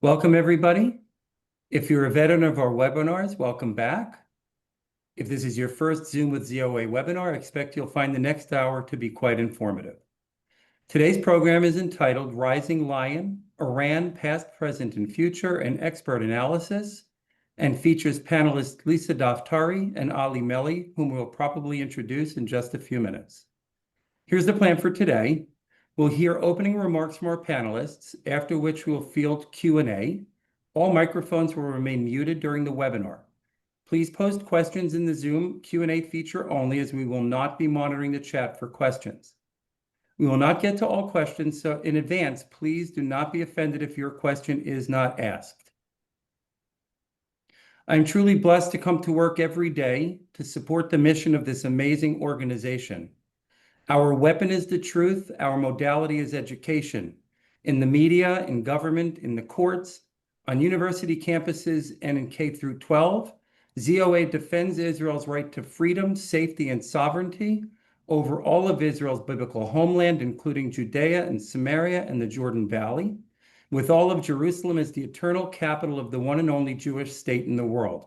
Welcome, everybody. If you're a veteran of our webinars, welcome back. If this is your first Zoom with ZOA webinar, I expect you'll find the next hour to be quite informative. Today's program is entitled Rising Lion, Iran, Past, Present, and Future, an Expert Analysis, and features panelists Lisa Daftari and Ali Meli, whom we'll probably introduce in just a few minutes. Here's the plan for today. We'll hear opening remarks from our panelists, after which we'll field Q&A. All microphones will remain muted during the webinar. Please post questions in the Zoom Q&A feature only, as we will not be monitoring the chat for questions. We will not get to all questions, so in advance, please do not be offended if your question is not asked. I'm truly blessed to come to work every day to support the mission of this amazing organization. Our weapon is the truth. Our modality is education. In the media, in government, in the courts, on university campuses, and in K through 12, ZOA defends Israel's right to freedom, safety, and sovereignty over all of Israel's biblical homeland, including Judea and Samaria and the Jordan Valley, with all of Jerusalem as the eternal capital of the one and only Jewish state in the world.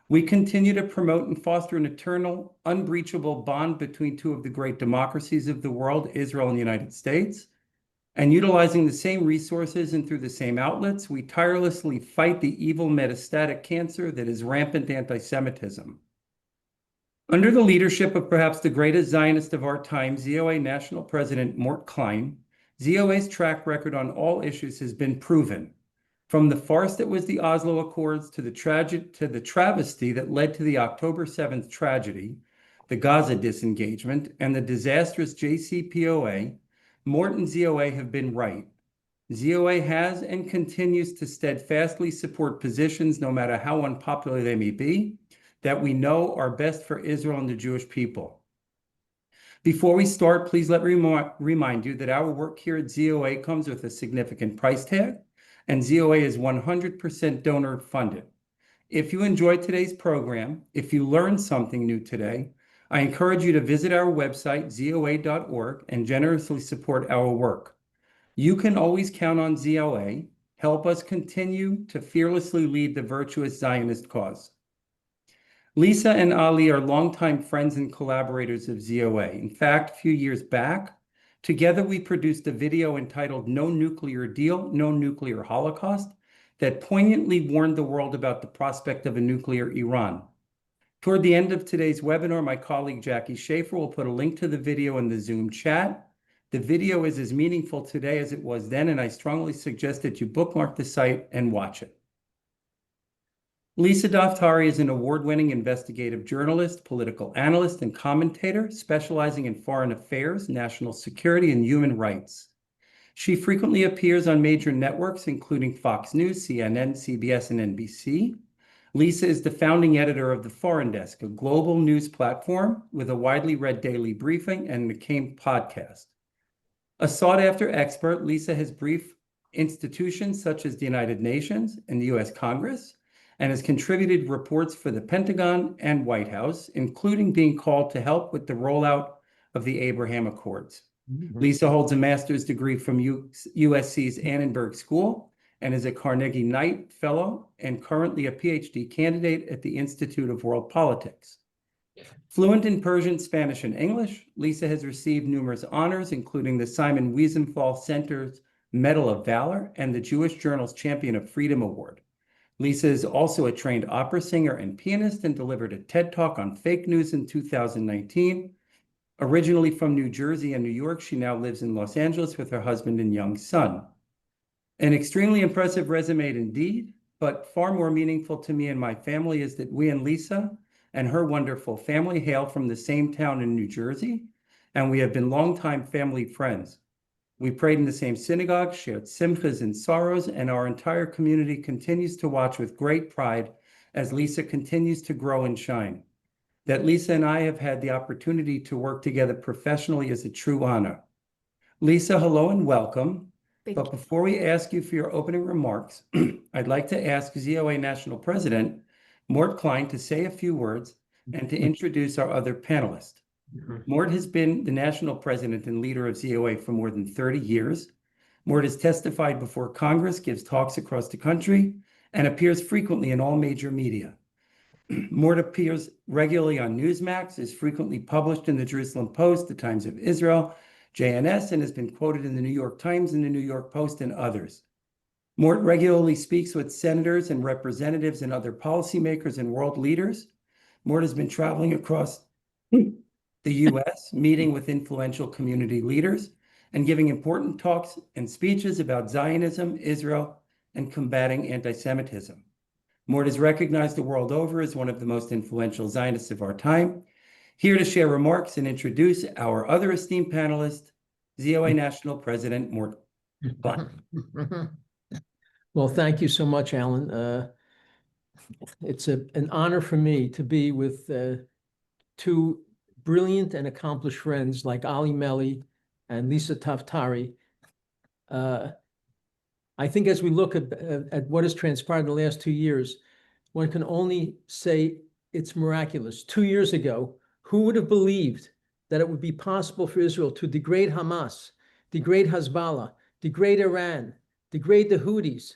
We continue to promote and foster an eternal, unbreachable bond between two of the great democracies of the world, Israel and the United States. And utilizing the same resources and through the same outlets, we tirelessly fight the evil metastatic cancer that is rampant anti-Semitism. Under the leadership of perhaps the greatest Zionist of our time, ZOA National President Mort Klein, ZOA's track record on all issues has been proven. From the farce that was the Oslo Accords to the travesty that led to the October 7th tragedy, the Gaza disengagement, and the disastrous JCPOA, Mort and ZOA have been right. ZOA has and continues to steadfastly support positions, no matter how unpopular they may be, that we know are best for Israel and the Jewish people. Before we start, please let me remind you that our work here at ZOA comes with a significant price tag, and ZOA is 100% donor funded. If you enjoyed today's program, if you learned something new today, I encourage you to visit our website, zoa.org, and generously support our work. You can always count on ZOA. Help us continue to fearlessly lead the virtuous Zionist cause. Lisa and Ali are longtime friends and collaborators of ZOA. In fact, a few years back, together, we produced a video entitled No Nuclear Deal, No Nuclear Holocaust that poignantly warned the world about the prospect of a nuclear Iran. Toward the end of today's webinar, my colleague Jackie Schaefer will put a link to the video in the Zoom chat. The video is as meaningful today as it was then, and I strongly suggest that you bookmark the site and watch it. Lisa Daftari is an award-winning investigative journalist, political analyst, and commentator specializing in foreign affairs, national security, and human rights. She frequently appears on major networks, including Fox News, CNN, CBS, and NBC. Lisa is the founding editor of The Foreign Desk, a global news platform with a widely read daily briefing and McCain podcast. A sought-after expert, Lisa has briefed institutions such as the United Nations and the U.S. Congress, and has contributed reports for the Pentagon and White House, including being called to help with the rollout of the Abraham Accords. Lisa holds a master's degree from USC's Annenberg School and is a Carnegie Knight Fellow and currently a PhD candidate at the Institute of World Politics. Fluent in Persian, Spanish, and English, Lisa has received numerous honors, including the Simon Wiesenthal Center's Medal of Valor and the Jewish Journal's Champion of Freedom Award. Lisa is also a trained opera singer and pianist and delivered a TED Talk on fake news in 2019. Originally from New Jersey and New York, she now lives in Los Angeles with her husband and young son. An extremely impressive resume indeed, but far more meaningful to me and my family is that we and Lisa and her wonderful family hail from the same town in New Jersey, and we have been longtime family friends. We prayed in the same synagogue, shared simchas and sorrows, and our entire community continues to watch with great pride as Lisa continues to grow and shine. That Lisa and I have had the opportunity to work together professionally is a true honor. Lisa, hello and welcome. But before we ask you for your opening remarks, I'd like to ask ZOA National President Mort Klein to say a few words and to introduce our other panelists. Mort has been the national president and leader of ZOA for more than 30 years. Mort has testified before Congress, gives talks across the country, and appears frequently in all major media. Mort appears regularly on Newsmax, is frequently published in the Jerusalem Post, the Times of Israel, JNS, and has been quoted in the New York Times and the New York Post and others. Mort regularly speaks with senators and representatives and other policymakers and world leaders. Mort has been traveling across the U.S., meeting with influential community leaders, and giving important talks and speeches about Zionism, Israel, and combating anti-Semitism. Mort is recognized the world over as one of the most influential Zionists of our time. Here to share remarks and introduce our other esteemed panelist, ZOA National President Mort Klein. Well, thank you so much, Alan. It's an honor for me to be with two brilliant and accomplished friends like Ali Meli and Lisa Daftari. I think as we look at what has transpired in the last 2 years, one can only say it's miraculous. 2 years ago, who would have believed that it would be possible for Israel to degrade Hamas, degrade Hezbollah, degrade Iran, degrade the Houthis,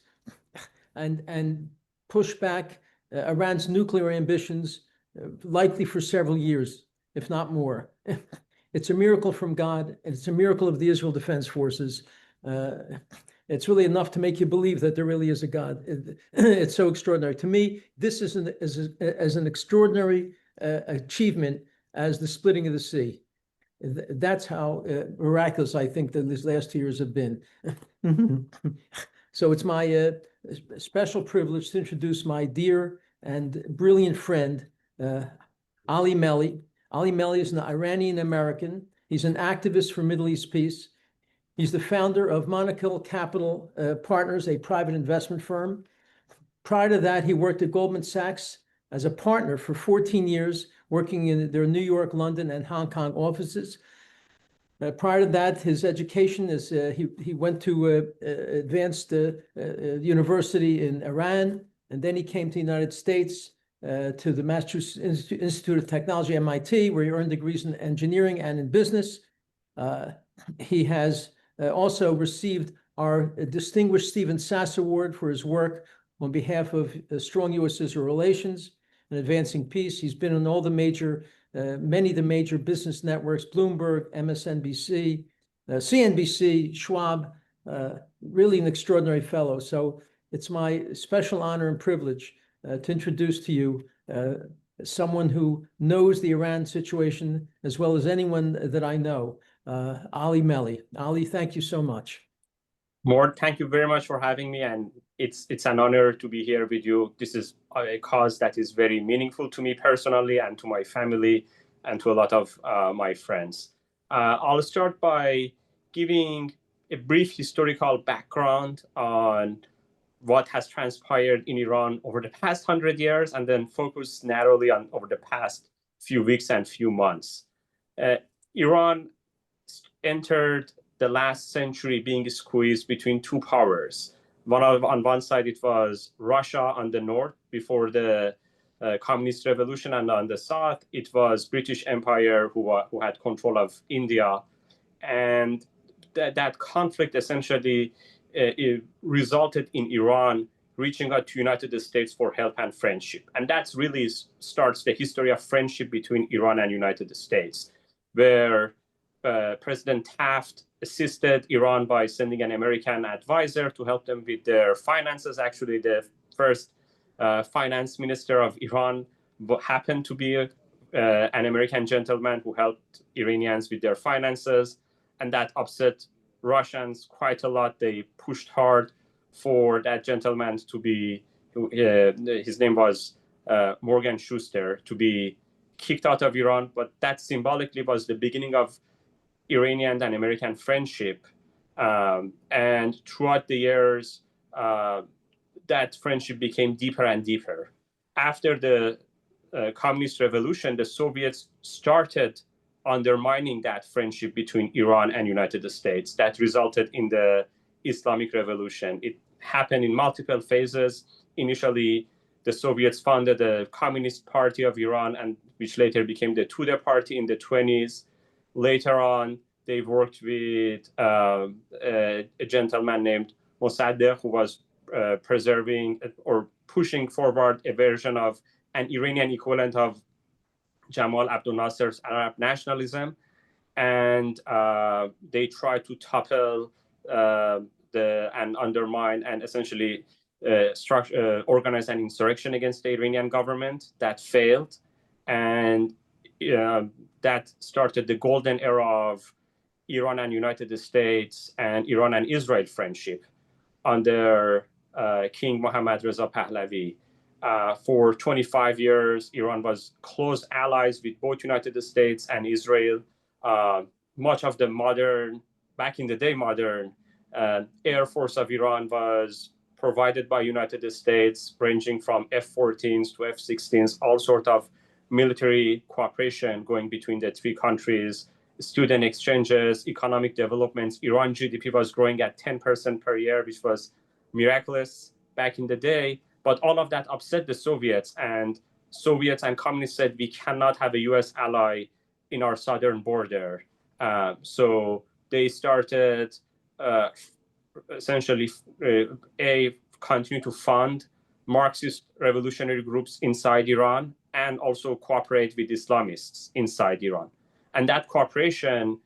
and push back Iran's nuclear ambitions, likely for several years, if not more. It's a miracle from God, and it's a miracle of the Israel Defense Forces. It's really enough to make you believe that there really is a God. It's so extraordinary. To me, this is as an extraordinary achievement as the splitting of the sea. That's how miraculous I think that these last 2 years have been. So it's my special privilege to introduce my dear and brilliant friend, Ali Meli. Ali Meli is an Iranian-American. He's an activist for Middle East peace. He's the founder of Monocle Capital Partners, a private investment firm. Prior to that, he worked at Goldman Sachs as a partner for 14 years, working in their New York, London, and Hong Kong offices. Prior to that, his education is he went to advanced university in Iran, and then he came to the United States to the Massachusetts Institute of Technology, MIT, where he earned degrees in engineering and in business. He has also received our distinguished Stephen Sass Award for his work on behalf of strong U.S.-Israel relations and advancing peace. He's been on all the major many of the major business networks, Bloomberg, MSNBC, CNBC, Schwab, really an extraordinary fellow. So it's my special honor and privilege to introduce to you someone who knows the Iran situation as well as anyone that I know, Ali Meli. Ali, thank you so much. Mort, thank you very much for having me, and it's an honor to be here with you. This is a cause that is very meaningful to me personally and to my family and to a lot of my friends. I'll start by giving a brief historical background on what has transpired in Iran over the past 100 years, and then focus narrowly on over the past few weeks and few months. Iran entered the last century being squeezed between two powers. On one side, it was Russia on the north before the communist revolution, and on the south, it was British Empire who had control of India. And that conflict essentially it resulted in Iran reaching out to United States for help and friendship. And that really starts the history of friendship between Iran and United States, where President Taft assisted Iran by sending an American advisor to help them with their finances. Actually, the first finance minister of Iran happened to be an American gentleman who helped Iranians with their finances, and that upset Russians quite a lot. They pushed hard for that gentleman to be, his name was Morgan Schuster, to be kicked out of Iran, but that symbolically was the beginning of Iranian and American friendship. And throughout the years, that friendship became deeper and deeper. After the communist revolution, the Soviets started undermining that friendship between Iran and United States. That resulted in the Islamic Revolution. It happened in multiple phases. Initially, the Soviets founded the Communist Party of Iran, and which later became the Tudeh Party in the 20s. Later on, they worked with a gentleman named Mossadegh, who was preserving or pushing forward a version of an Iranian equivalent of Jamal Abdel Nasser's Arab nationalism. And they tried to topple and undermine and essentially organize an insurrection against the Iranian government. That failed. And that started the golden era of Iran and United States and Iran and Israel friendship under King Mohammad Reza Pahlavi. For 25 years, Iran was close allies with both United States and Israel. Much of the modern, back in the day, modern Air Force of Iran was provided by United States, ranging from F-14s to F-16s, all sort of military cooperation going between the three countries, student exchanges, economic developments. Iran GDP was growing at 10% per year, which was miraculous back in the day. But all of that upset the Soviets, and Soviets and communists said, we cannot have a US ally in our southern border. So they started essentially continue to fund Marxist revolutionary groups inside Iran and also cooperate with Islamists inside Iran. And that cooperation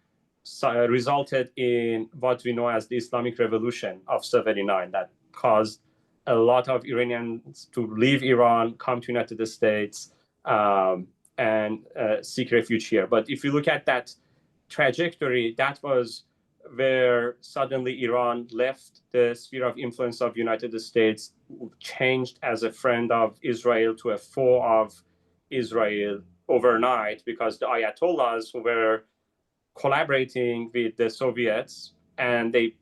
resulted in what we know as the Islamic Revolution of '79 that caused a lot of Iranians to leave Iran, come to United States, and seek refuge here. But if you look at that trajectory, that was where suddenly Iran left the sphere of influence of United States, changed as a friend of Israel to a foe of Israel overnight, because the Ayatollahs who were collaborating with the Soviets, and they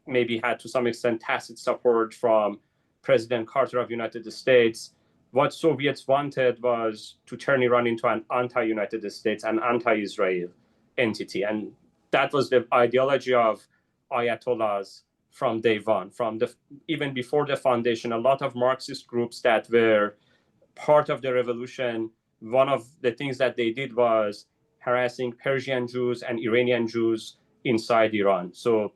maybe had to some extent tacit support from President Carter of United States, what Soviets wanted was to turn Iran into an anti-United States and anti-Israel entity. And that was the ideology of Ayatollahs from day one. Even before the foundation, a lot of Marxist groups that were part of the revolution, one of the things that they did was harassing Persian Jews and Iranian Jews inside Iran. So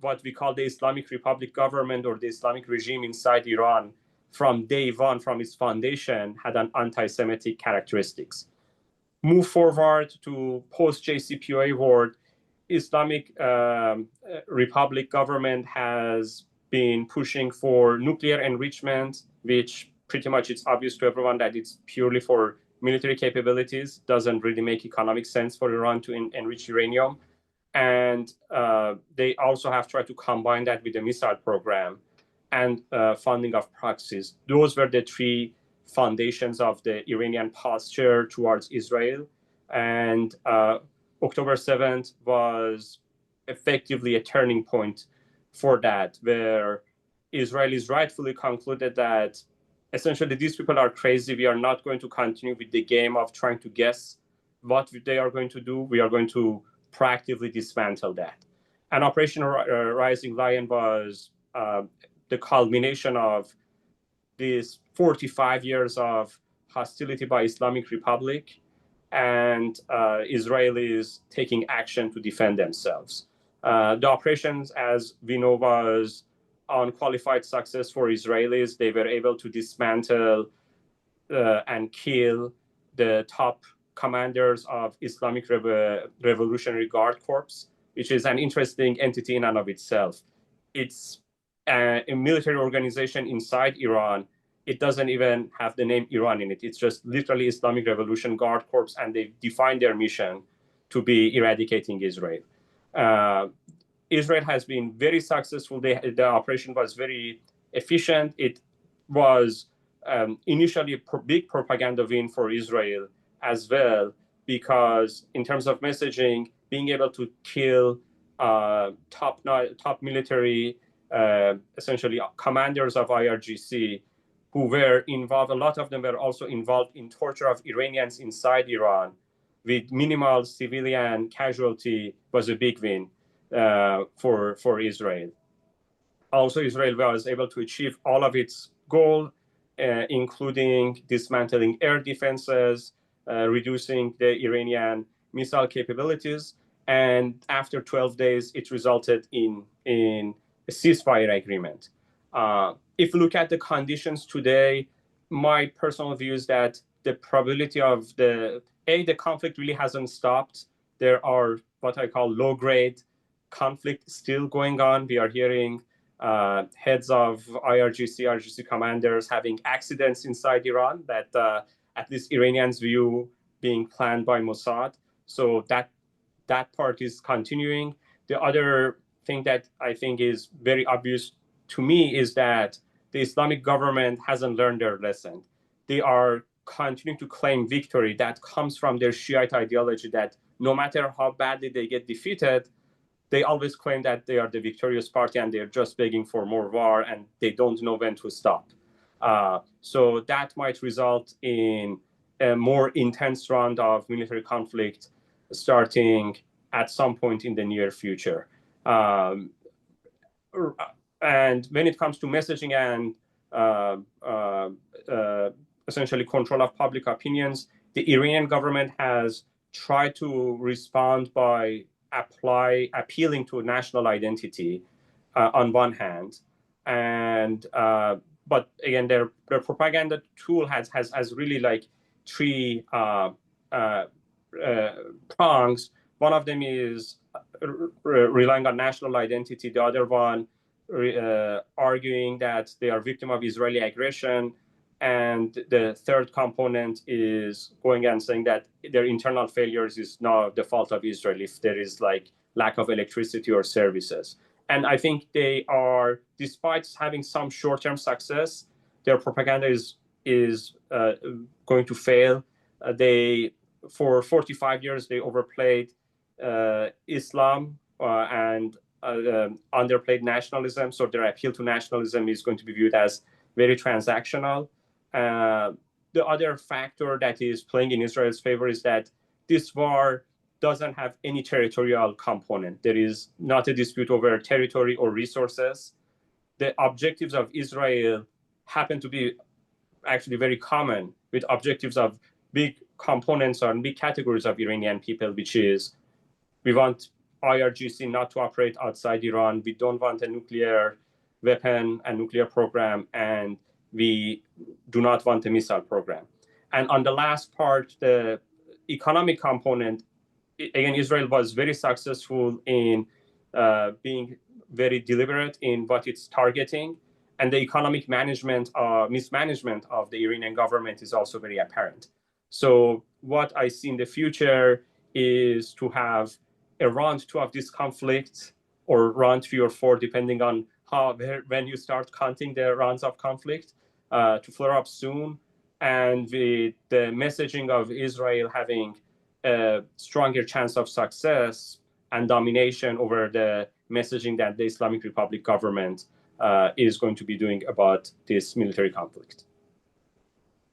what we call the Islamic Republic government or the Islamic regime inside Iran from day one, from its foundation, had an anti-Semitic characteristics. Move forward to post-JCPOA world, Islamic Republic government has been pushing for nuclear enrichment, which pretty much it's obvious to everyone that it's purely for military capabilities, doesn't really make economic sense for Iran to enrich uranium. And they also have tried to combine that with the missile program and funding of proxies. Those were the three foundations of the Iranian posture towards Israel. And October 7th was effectively a turning point for that, where Israelis rightfully concluded that essentially these people are crazy. We are not going to continue with the game of trying to guess what they are going to do. We are going to proactively dismantle that. And Operation Rising Lion was the culmination of these 45 years of hostility by Islamic Republic and Israelis taking action to defend themselves. The operations, as we know, was unqualified success for Israelis. They were able to dismantle and kill the top commanders of Islamic Revolutionary Guard Corps, which is an interesting entity in and of itself. It's a military organization inside Iran. It doesn't even have the name Iran in it. It's just literally Islamic Revolution Guard Corps, and they define their mission to be eradicating Israel. Israel has been very successful. The operation was very efficient. It was initially a big propaganda win for Israel as well, because in terms of messaging, being able to kill top military, essentially commanders of IRGC, who were involved, a lot of them were also involved in torture of Iranians inside Iran with minimal civilian casualty, was a big win for Israel. Also, Israel was able to achieve all of its goals, including dismantling air defenses, reducing the Iranian missile capabilities. And after 12 days, it resulted in a ceasefire agreement. If you look at the conditions today, my personal view is that the probability of the conflict really hasn't stopped. There are what I call low-grade conflict still going on. We are hearing heads of IRGC commanders having accidents inside Iran that at least Iranians view being planned by Mossad. So that part is continuing. The other thing that I think is very obvious to me is that the Islamic government hasn't learned their lesson. They are continuing to claim victory that comes from their Shiite ideology, that no matter how badly they get defeated, they always claim that they are the victorious party and they're just begging for more war and they don't know when to stop. So that might result in a more intense round of military conflict starting at some point in the near future. And when it comes to messaging and essentially control of public opinions, the Iranian government has tried to respond by appealing to national identity on one hand, and but again, their propaganda tool has really like three prongs. One of them is relying on national identity. The other one arguing that they are victim of Israeli aggression. And the third component is going and saying that their internal failures is not the fault of Israel if there is like lack of electricity or services. And I think they are, despite having some short-term success, their propaganda is going to fail. For 45 years, they overplayed Islam and underplayed nationalism. So their appeal to nationalism is going to be viewed as very transactional. The other factor that is playing in Israel's favor is that this war doesn't have any territorial component. There is not a dispute over territory or resources. The objectives of Israel happen to be actually very common with objectives of big components or big categories of Iranian people, which is we want IRGC not to operate outside Iran. We don't want a nuclear weapon and nuclear program, and we do not want a missile program. And on the last part, the economic component, again, Israel was very successful in being very deliberate in what it's targeting. And the economic mismanagement of the Iranian government is also very apparent. So what I see in the future is to have a round two of this conflict, or round 3 or 4, depending on when you start counting the rounds of conflict, to flare up soon. And with the messaging of Israel having a stronger chance of success and domination over the messaging that the Islamic Republic government is going to be doing about this military conflict.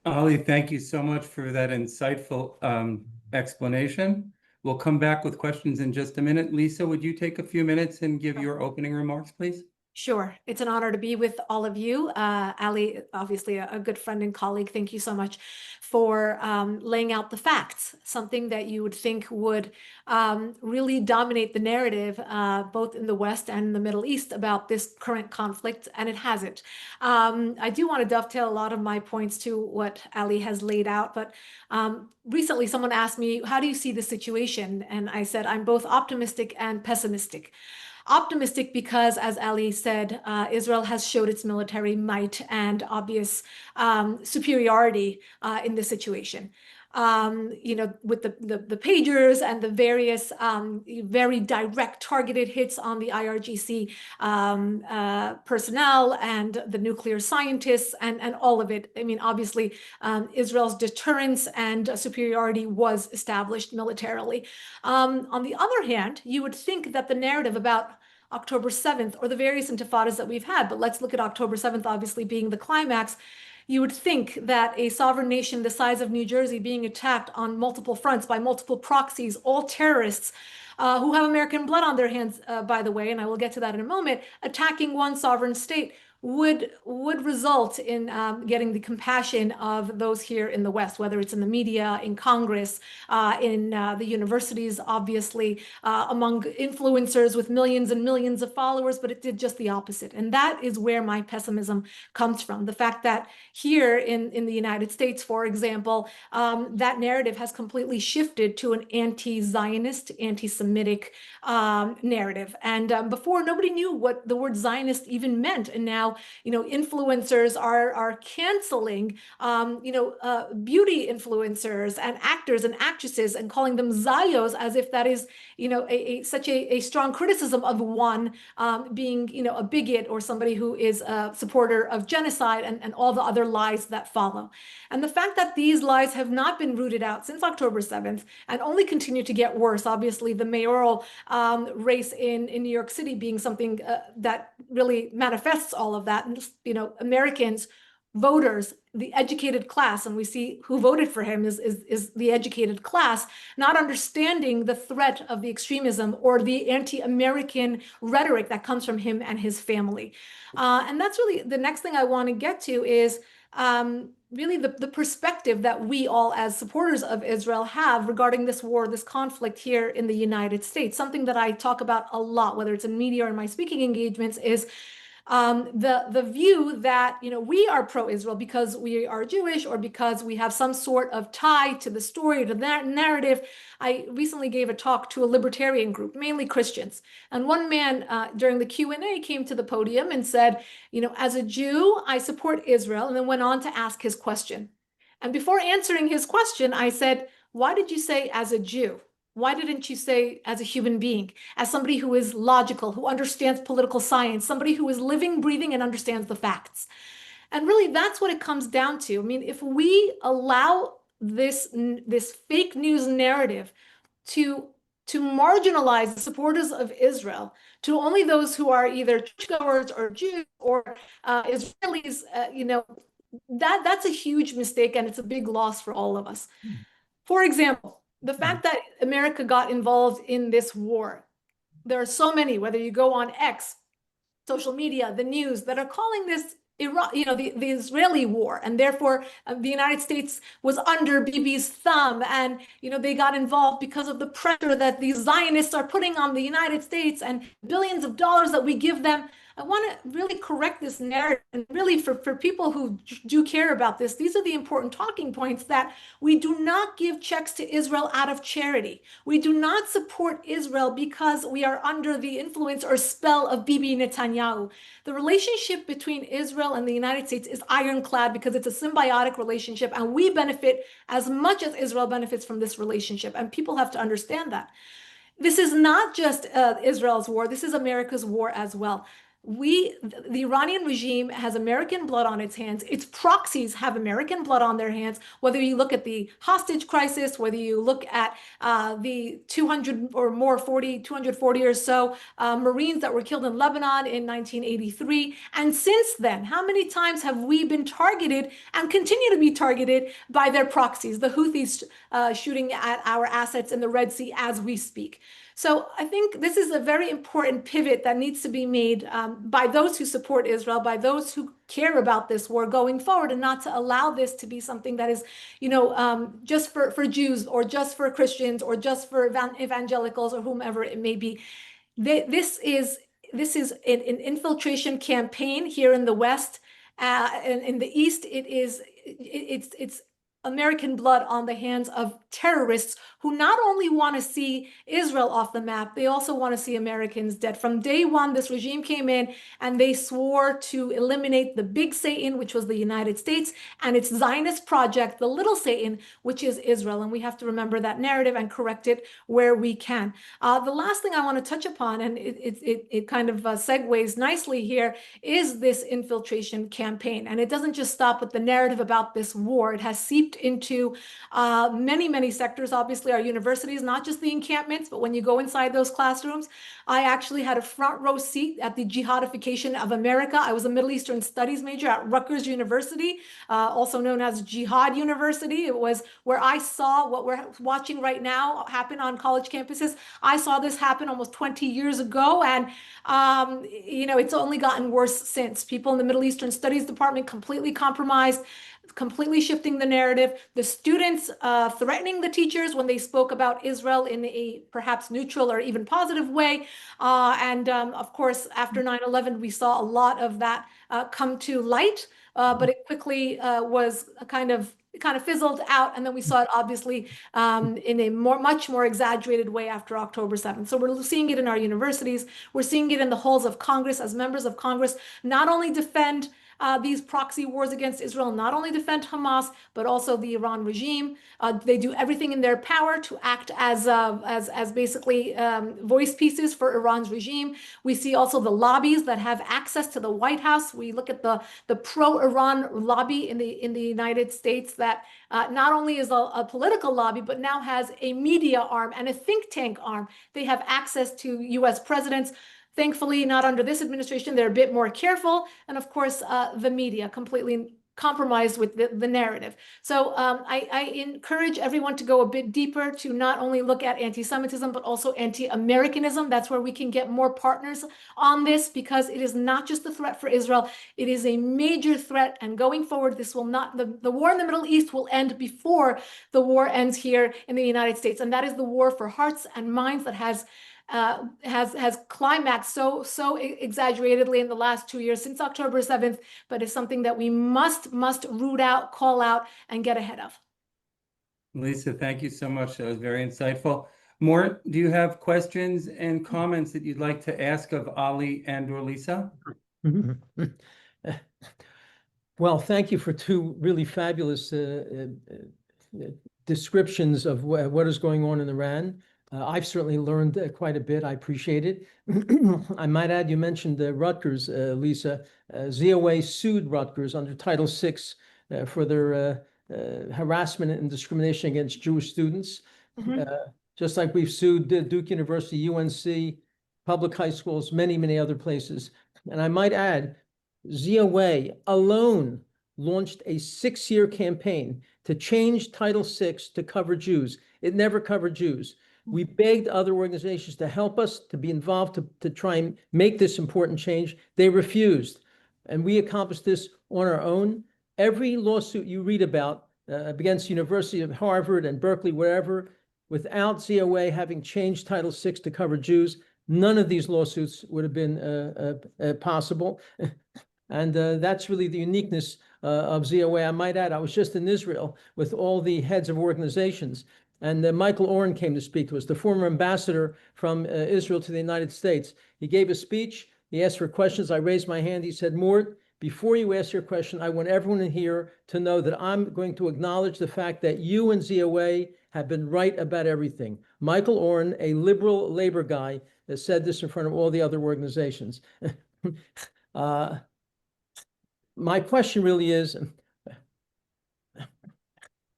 Ali, thank you so much for that insightful explanation. We'll come back with questions in just a minute. Lisa, would you take a few minutes and give your opening remarks, please? Sure. It's an honor to be with all of you. Ali, obviously a good friend and colleague. Thank you so much for laying out the facts, something that you would think would really dominate the narrative, both in the West and in the Middle East about this current conflict, and it hasn't. I do want to dovetail a lot of my points to what Ali has laid out, but recently someone asked me, how do you see the situation? And I said, I'm both optimistic and pessimistic. Optimistic because, as Ali said, Israel has showed its military might and obvious superiority in this situation. With the pagers and the various very direct targeted hits on the IRGC personnel and the nuclear scientists and all of it. I mean, obviously, Israel's deterrence and superiority was established militarily. On the other hand, you would think that the narrative about October 7th or the various intifadas that we've had, but let's look at October 7th obviously being the climax. You would think that a sovereign nation the size of New Jersey being attacked on multiple fronts by multiple proxies, all terrorists who have American blood on their hands, by the way, and I will get to that in a moment, attacking one sovereign state would result in getting the compassion of those here in the West, whether it's in the media, in Congress, in the universities, obviously, among influencers with millions and millions of followers, but it did just the opposite. And that is where my pessimism comes from. The fact that here in the United States, for example, that narrative has completely shifted to an anti-Zionist, anti-Semitic narrative. And before, nobody knew what the word Zionist even meant. And now, influencers are canceling, beauty influencers and actors and actresses and calling them Zios as if that is, such a strong criticism of one being, a bigot or somebody who is a supporter of genocide and all the other lies that follow. And the fact that these lies have not been rooted out since October 7th and only continue to get worse, obviously the mayoral race in New York City being something that really manifests all of that. And just, Americans, voters, the educated class, and we see who voted for him is the educated class, not understanding the threat of the extremism or the anti-American rhetoric that comes from him and his family. And that's really the next thing I want to get to is really the perspective that we all as supporters of Israel have regarding this war, this conflict here in the United States. Something that I talk about a lot, whether it's in media or in my speaking engagements, is the view that we are pro-Israel because we are Jewish or because we have some sort of tie to the story, to that narrative. I recently gave a talk to a libertarian group, mainly Christians, and one man during the Q&A came to the podium and said, as a Jew, I support Israel, and then went on to ask his question. And before answering his question, I said, why did you say as a Jew? Why didn't you say as a human being, as somebody who is logical, who understands political science, somebody who is living, breathing, and understands the facts? And really, that's what it comes down to. I mean, if we allow this fake news narrative to marginalize the supporters of Israel to only those who are either churchgoers or Jews or Israelis, that's a huge mistake, and it's a big loss for all of us. For example, the fact that America got involved in this war. There are so many, whether you go on X, social media, the news, that are calling this the Israeli war, and therefore the United States was under Bibi's thumb, and they got involved because of the pressure that these Zionists are putting on the United States and billions of dollars that we give them. I want to really correct this narrative, and really for people who do care about this, these are the important talking points: that we do not give checks to Israel out of charity. We do not support Israel because we are under the influence or spell of Bibi Netanyahu. The relationship between Israel and the United States is ironclad because it's a symbiotic relationship, and we benefit as much as Israel benefits from this relationship, and people have to understand that. This is not just Israel's war, this is America's war as well. The Iranian regime has American blood on its hands. Its proxies have American blood on their hands. Whether you look at the hostage crisis, whether you look at the 240 or so Marines that were killed in Lebanon in 1983. And since then, how many times have we been targeted and continue to be targeted by their proxies, the Houthis shooting at our assets in the Red Sea as we speak? So I think this is a very important pivot that needs to be made by those who support Israel, by those who care about this war going forward, and not to allow this to be something that is, just for Jews or just for Christians or just for evangelicals or whomever it may be. This is an infiltration campaign here in the West. And in the East, it's American blood on the hands of terrorists who not only want to see Israel off the map, they also want to see Americans dead. From day one, this regime came in and they swore to eliminate the big Satan, which was the United States, and its Zionist project, the little Satan, which is Israel. And we have to remember that narrative and correct it where we can. The last thing I want to touch upon, and it kind of segues nicely here, is this infiltration campaign. And it doesn't just stop with the narrative about this war. It has seeped seeped into many, many sectors. Obviously, our universities, not just the encampments, but when you go inside those classrooms, I actually had a front row seat at the jihadification of America. I was a Middle Eastern Studies major at Rutgers University, also known as Jihad University. It was where I saw what we're watching right now happen on college campuses. I saw this happen almost 20 years ago, and it's only gotten worse since. People in the Middle Eastern Studies department completely compromised, completely shifting the narrative. The students threatening the teachers when they spoke about Israel in a perhaps neutral or even positive way. Of course, after 9/11, we saw a lot of that come to light, but it quickly was kind of fizzled out, and then we saw it obviously in a much more exaggerated way after October 7th. So we're seeing it in our universities, we're seeing it in the halls of Congress as members of Congress not only defend these proxy wars against Israel, not only defend Hamas, but also the Iran regime. They do everything in their power to act as basically voice pieces for Iran's regime. We see also the lobbies that have access to the White House. We look at the pro-Iran lobby in the United States that not only is a political lobby, but now has a media arm and a think tank arm. They have access to U.S. presidents. Thankfully, not under this administration. They're a bit more careful. And of course, the media completely compromised with the narrative. So I encourage everyone to go a bit deeper, to not only look at anti-Semitism, but also anti-Americanism. That's where we can get more partners on this, because it is not just a threat for Israel. It is a major threat. And going forward, this will not, the war in the Middle East will end before the war ends here in the United States. And that is the war for hearts and minds that has climaxed so exaggeratedly in the last 2 years since October 7th, but is something that we must root out, call out, and get ahead of. Lisa, thank you so much. That was very insightful. Mort, do you have questions and comments that you'd like to ask of Ali and or Lisa? Well, thank you for two really fabulous descriptions of what is going on in Iran. I've certainly learned quite a bit. I appreciate it. I might add, you mentioned Rutgers, Lisa. ZOA sued Rutgers under Title VI for their harassment and discrimination against Jewish students. Just like we've sued Duke University, UNC, public high schools, many other places. And I might add, ZOA alone launched a 6-year campaign to change Title VI to cover Jews. It never covered Jews. We begged other organizations to help us, to be involved, to try and make this important change. They refused. And we accomplished this on our own. Every lawsuit you read about against University of Harvard and Berkeley, wherever, without ZOA having changed Title VI to cover Jews, none of these lawsuits would have been possible. And that's really the uniqueness of ZOA. I might add, I was just in Israel with all the heads of organizations. And Michael Oren came to speak to us, the former ambassador from Israel to the United States. He gave a speech. He asked for questions. I raised my hand. He said, Mort, before you ask your question, I want everyone in here to know that I'm going to acknowledge the fact that you and ZOA have been right about everything. Michael Oren, a liberal labor guy, has said this in front of all the other organizations. My question really is,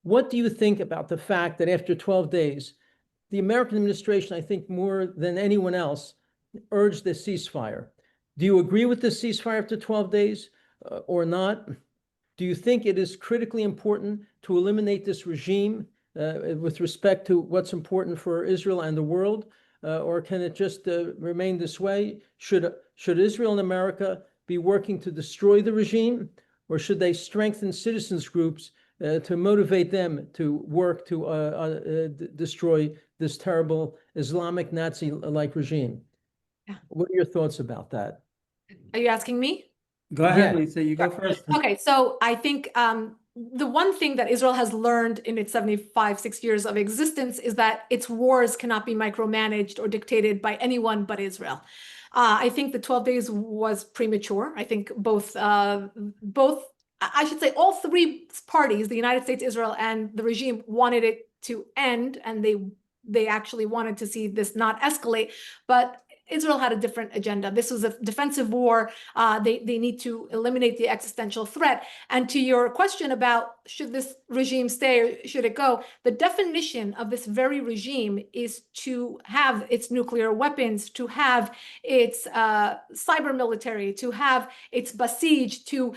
what do you think about the fact that after 12 days, the American administration, I think more than anyone else, urged the ceasefire? Do you agree with the ceasefire after 12 days or not? Do you think it is critically important to eliminate this regime with respect to what's important for Israel and the world? Or can it just remain this way? Should Israel and America be working to destroy the regime? Or should they strengthen citizens groups to motivate them to work to destroy this terrible Islamic Nazi-like regime? Yeah. What are your thoughts about that? Are you asking me? Go ahead, Lisa, you go first. Okay, so I think the one thing that Israel has learned in its 6 years of existence is that its wars cannot be micromanaged or dictated by anyone but Israel. I think the 12 days was premature. I think I should say all three parties, the United States, Israel, and the regime, wanted it to end, and they actually wanted to see this not escalate. But Israel had a different agenda. This was a defensive war. They need to eliminate the existential threat. And to your question about should this regime stay or should it go, the definition of this very regime is to have its nuclear weapons, to have its cyber military, to have its besiege, to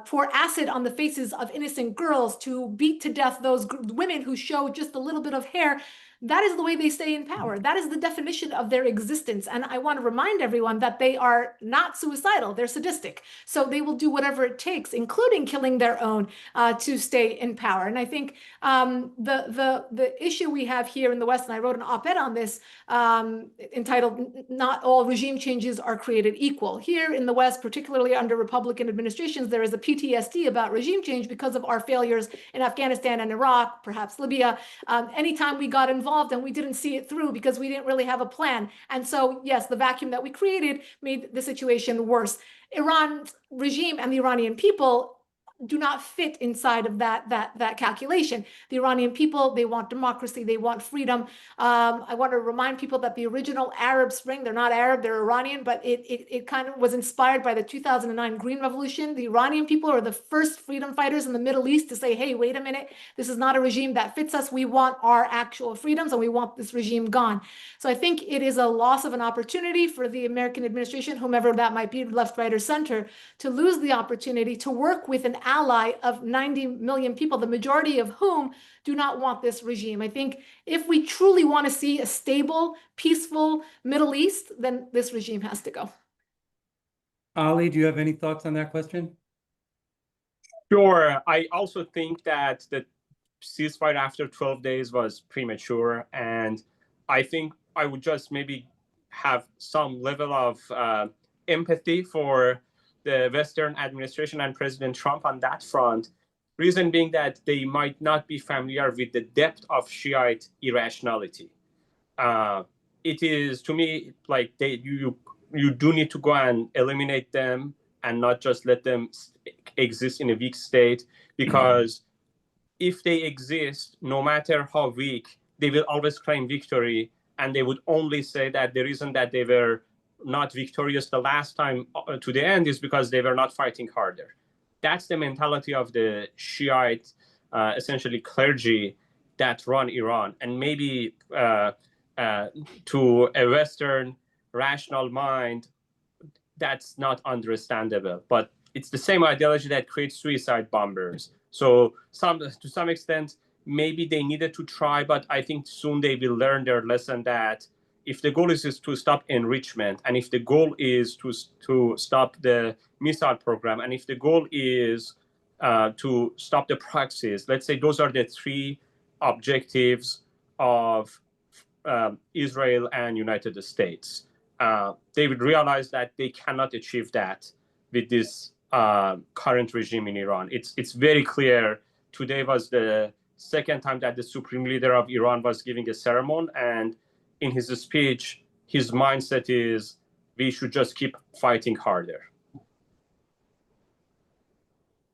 pour acid on the faces of innocent girls, to beat to death those women who show just a little bit of hair. That is the way they stay in power. That is the definition of their existence. And I want to remind everyone that they are not suicidal. They're sadistic. So they will do whatever it takes, including killing their own, to stay in power. And I think the issue we have here in the West, and I wrote an op-ed on this entitled, "Not All Regime Changes Are Created Equal." Here in the West, particularly under Republican administrations, there is a PTSD about regime change because of our failures in Afghanistan and Iraq, perhaps Libya. Anytime we got involved and we didn't see it through because we didn't really have a plan. And so, yes, the vacuum that we created made the situation worse. Iran's regime and the Iranian people do not fit inside of that calculation. The Iranian people, they want democracy, they want freedom. I want to remind people that the original Arab Spring, they're not Arab, they're Iranian, but it kind of was inspired by the 2009 Green Revolution. The Iranian people are the first freedom fighters in the Middle East to say, hey, wait a minute, this is not a regime that fits us. We want our actual freedoms and we want this regime gone. So I think it is a loss of an opportunity for the American administration, whomever that might be, left, right, or center, to lose the opportunity to work with an ally of 90 million people, the majority of whom do not want this regime. I think if we truly want to see a stable, peaceful Middle East, then this regime has to go. Ali, do you have any thoughts on that question? Sure. I also think that the ceasefire after 12 days was premature. And I think I would just maybe have some level of empathy for the Western administration and President Trump on that front. Reason being that they might not be familiar with the depth of Shiite irrationality. It is, to me, like you do need to go and eliminate them and not just let them exist in a weak state, because if they exist, no matter how weak, they will always claim victory, and they would only say that the reason that they were not victorious the last time to the end is because they were not fighting harder. That's the mentality of the Shiite, essentially clergy that run Iran. And maybe to a Western rational mind, that's not understandable. But it's the same ideology that creates suicide bombers. So to some extent, maybe they needed to try, but I think soon they will learn their lesson that if the goal is to stop enrichment, and if the goal is to stop the missile program, and if the goal is to stop the proxies, let's say those are the three objectives of Israel and United States, they would realize that they cannot achieve that with this current regime in Iran. It's very clear. Today was the second time that the supreme leader of Iran was giving a sermon, and in his speech, his mindset is we should just keep fighting harder.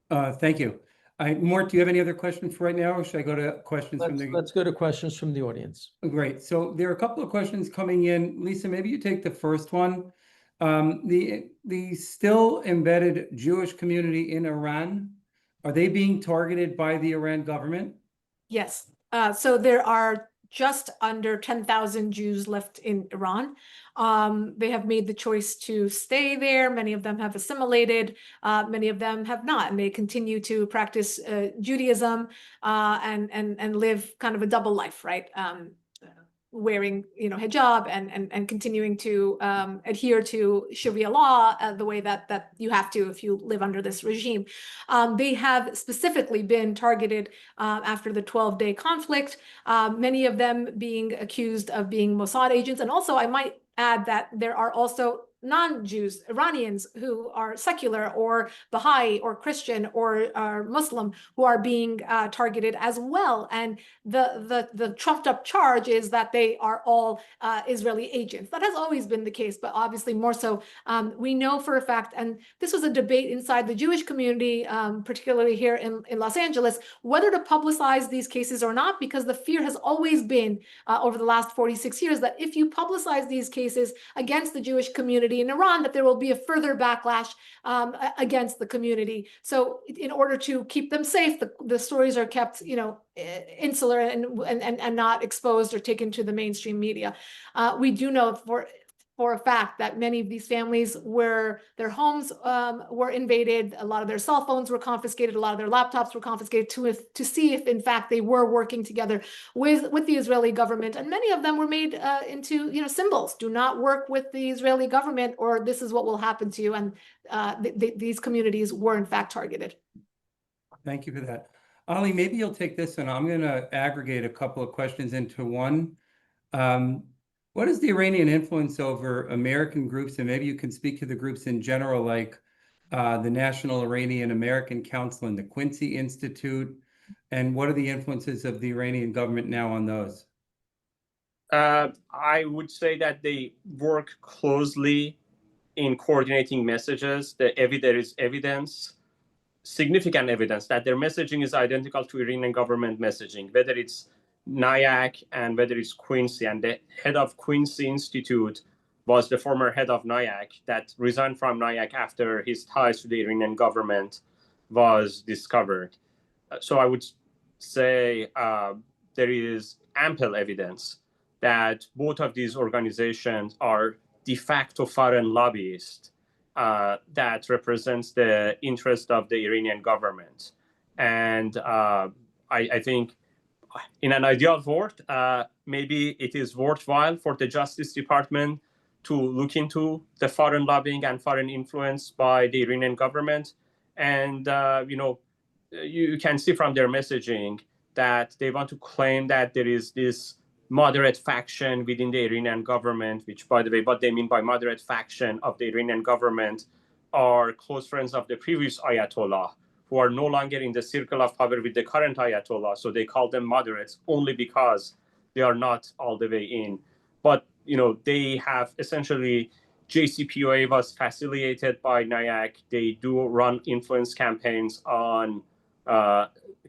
Thank you. Mort, do you have any other questions for right now, or should I go to questions from the... Let's go to questions from the audience. Great. So there are a couple of questions coming in. Lisa, maybe you take the first one. The still embedded Jewish community in Iran, are they being targeted by the Iran government? Yes. So there are just under 10,000 Jews left in Iran. They have made the choice to stay there. Many of them have assimilated. Many of them have not, and they continue to practice Judaism and live kind of a double life, right? Wearing, hijab and continuing to adhere to Sharia law the way that you have to if you live under this regime. They have specifically been targeted after the 12-day conflict, many of them being accused of being Mossad agents. And also, I might add that there are also non-Jews, Iranians who are secular or Baha'i or Christian or Muslim who are being targeted as well. And the trumped up charge is that they are all Israeli agents. That has always been the case, but obviously more so. We know for a fact, and this was a debate inside the Jewish community, particularly here in Los Angeles, whether to publicize these cases or not, because the fear has always been over the last 46 years that if you publicize these cases against the Jewish community in Iran, that there will be a further backlash against the community. So in order to keep them safe, the stories are kept, insular and not exposed or taken to the mainstream media. We do know for a fact that many of these families where their homes were invaded, a lot of their cell phones were confiscated, a lot of their laptops were confiscated to see if in fact they were working together with the Israeli government. And many of them were made into symbols. Do not work with the Israeli government or this is what will happen to you. And these communities were in fact targeted. Thank you for that. Ali, maybe you'll take this and I'm going to aggregate a couple of questions into one. What is the Iranian influence over American groups? And maybe you can speak to the groups in general, like the National Iranian American Council and the Quincy Institute. And what are the influences of the Iranian government now on those? I would say that they work closely in coordinating messages. There is evidence, significant evidence, that their messaging is identical to Iranian government messaging, whether it's NIAC and whether it's Quincy. And the head of Quincy Institute was the former head of NIAC that resigned from NIAC after his ties to the Iranian government was discovered. So I would say there is ample evidence that both of these organizations are de facto foreign lobbyists that represents the interest of the Iranian government. And I think in an ideal world, maybe it is worthwhile for the Justice Department to look into the foreign lobbying and foreign influence by the Iranian government. And, you can see from their messaging that they want to claim that there is this moderate faction within the Iranian government, which, by the way, what they mean by moderate faction of the Iranian government are close friends of the previous Ayatollah, who are no longer in the circle of power with the current Ayatollah. So they call them moderates only because they are not all the way in. But, they have essentially, JCPOA was facilitated by NIAC. They do run influence campaigns on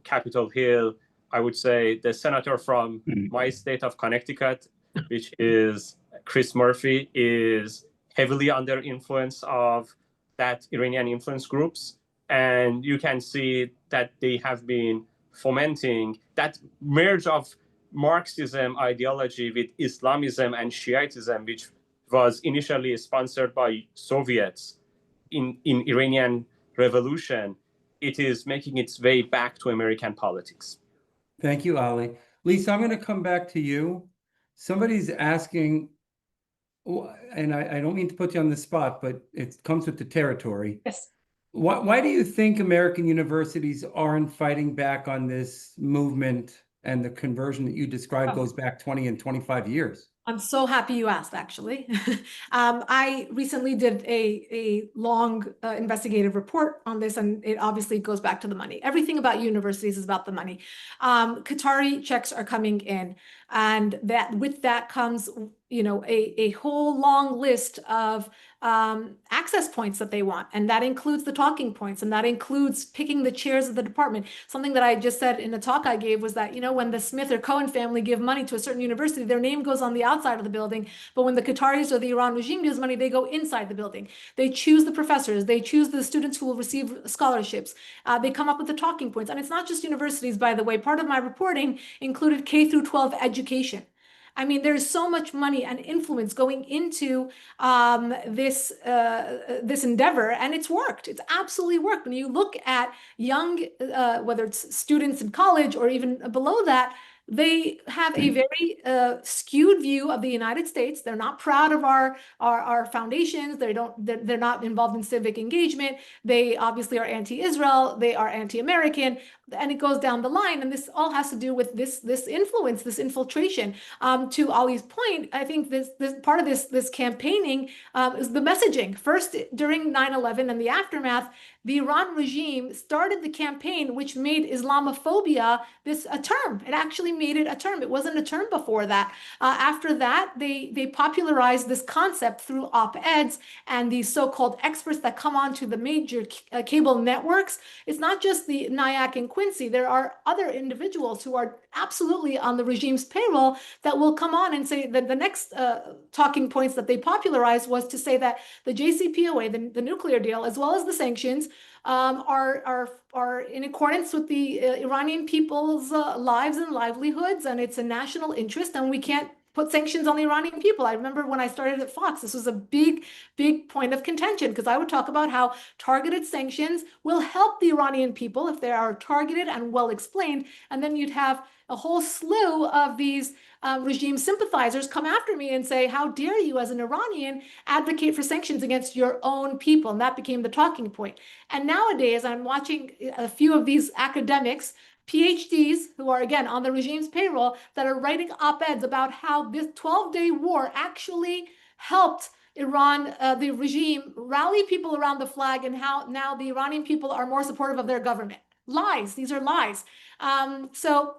Capitol Hill. I would say the senator from my state of Connecticut, which is Chris Murphy, is heavily under influence of that Iranian influence groups. And you can see that they have been fomenting that merge of Marxism ideology with Islamism and Shiitism, which was initially sponsored by Soviets in Iranian revolution. It is making its way back to American politics. Thank you, Ali. Lisa, I'm going to come back to you. Somebody's asking, and I don't mean to put you on the spot, but it comes with the territory. Yes. Why do you think American universities aren't fighting back on this movement and the conversion that you described goes back 20 and 25 years? I'm so happy you asked, actually. I recently did a long investigative report on this, and it obviously goes back to the money. Everything about universities is about the money. Qatari checks are coming in, and with that comes, a whole long list of access points that they want. And that includes the talking points, and that includes picking the chairs of the department. Something that I just said in a talk I gave was that, when the Smith or Cohen family give money to a certain university, their name goes on the outside of the building. But when the Qataris or the Iran regime gives money, they go inside the building. They choose the professors. They choose the students who will receive scholarships. They come up with the talking points. And it's not just universities, by the way. Part of my reporting included K through 12 education. I mean, there's so much money and influence going into this endeavor, and it's worked. It's absolutely worked. When you look at young, whether it's students in college or even below that, They have a very skewed view of the United States. They're not proud of our foundations. They're not involved in civic engagement. They obviously are anti-Israel. They are anti-American, and it goes down the line. And this all has to do with this influence, this infiltration. To Ali's point, I think this part of this campaigning is the messaging. First, during 9/11 and the aftermath, the Iran regime started the campaign, which made Islamophobia a term. It actually made it a term. It wasn't a term before that. After that, they popularized this concept through op-eds and these so-called experts that come onto the major cable networks. It's not just the Nyack and Quincy. There are other individuals who are absolutely on the regime's payroll that will come on and say that the next talking points that they popularized was to say that the JCPOA, the nuclear deal, as well as the sanctions, are in accordance with the Iranian people's lives and livelihoods, and it's a national interest, and we can't put sanctions on the Iranian people. I remember when I started at Fox, this was a big point of contention, because I would talk about how targeted sanctions will help the Iranian people if they are targeted and well explained, and then you'd have a whole slew of these regime sympathizers come after me and say, how dare you as an Iranian advocate for sanctions against your own people? And that became the talking point. And nowadays I'm watching a few of these academics, PhDs, who are again on the regime's payroll, that are writing op-eds about how this 12-day war actually helped Iran, the regime, rally people around the flag, and how now the Iranian people are more supportive of their government. Lies. These are lies. So